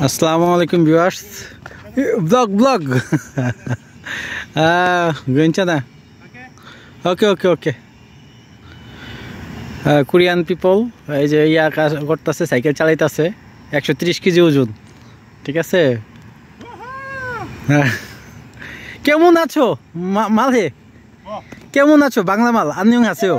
Assalamualaikum viewers. Vlog. Ganchana. Okay. Korean people এই যে ইয়া কাজ করতেছে, সাইকেল চালাইতেছে 130 কেজি ওজন। ঠিক আছে? কেমন আছো মালে? কেমন আছো বাংলা মাল? আনিং আছো?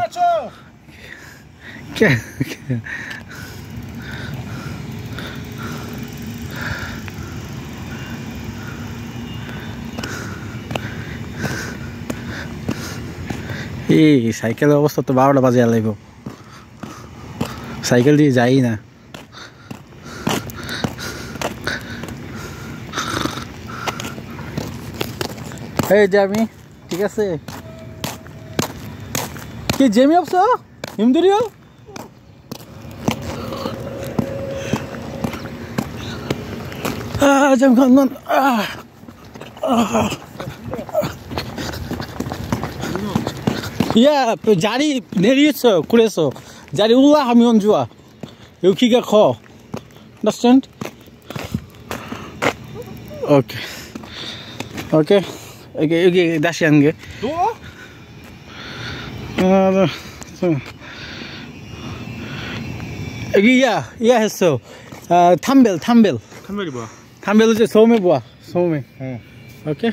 এই সাইকেলের অবস্থা তো 12টা বাজে লাগবে। সাইকেল দিয়ে যাই না। এই জামি ঠিক আছে? কি জেমি অবস্থা? হিমদুরিও? 잠깐만. 야, 자리 내리겠어. 그래서 자리 올라가면 좋아. 여기가 커. Understand? 오케이. 여기 다시 하는 게. 또? 여기 야 했어. 탐벨. 탐벨이 뭐야? 탐벨은 이제 소매 보아. 소매. 오케이.